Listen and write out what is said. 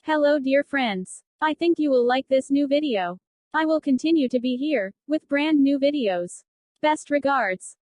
Hello dear friends. I think you will like this new video. I will continue to be here, with brand new videos. Best regards.